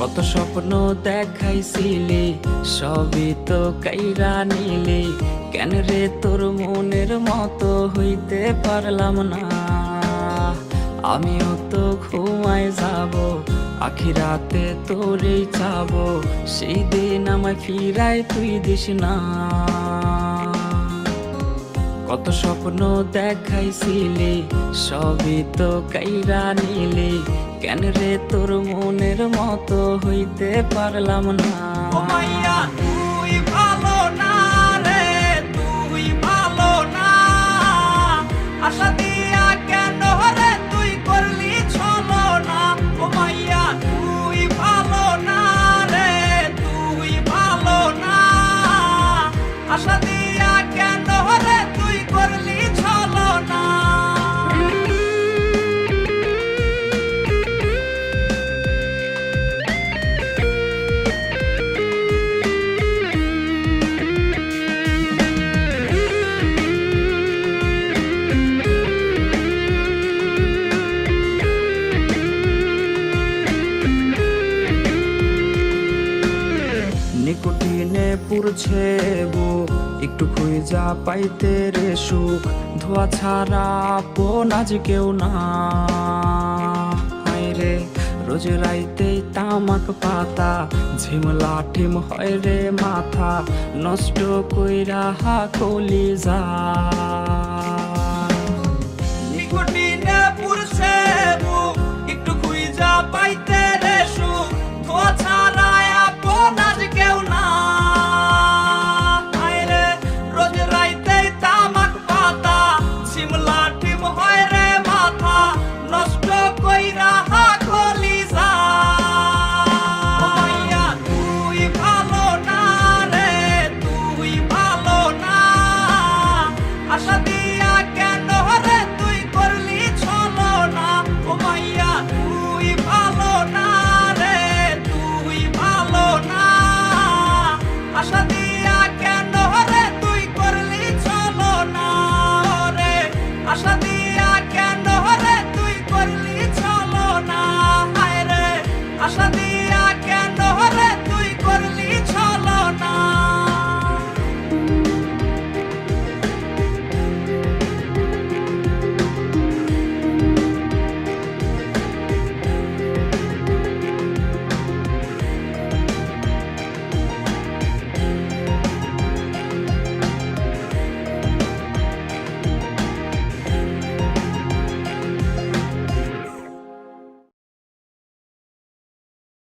কত স্বপ্ন দেখাইছিলি সবই তো কাইরা নিলি, কেন রে তোর মনের মতো হইতে পারলাম না। আমিও তো ঘুমায় যাব, আখিরাতে তোরেই চাবো, সেই দিন আমায় ফিরায় তুই দিস না। কত স্বপ্ন দেখাইছিলি সবই তো কাইরা নিলি, কেন রে তোর মনের মতো হইতে পারলাম না। ও মাইয়া তুই ভালো না রে, তুই ভালো না। আশা দিয়া কেন রে তুই করলি ছলনা। ও মাইয়া তুই ভালো না রে, তুই ভালো না। আশা দিয়া কেন রে তুই করলি ছলনা। নিকোটিনে পুরছে বুক, একটু খুঁজা পাইতে রে সুখ, ধোয়া ছাড়া আপন আজ কেউ না। হায় রে রোজ রাইতেই তামাক পাতা, ঝিমলা ঠিম হয় রে মাথা, নষ্ট কইরা হা কলিজা।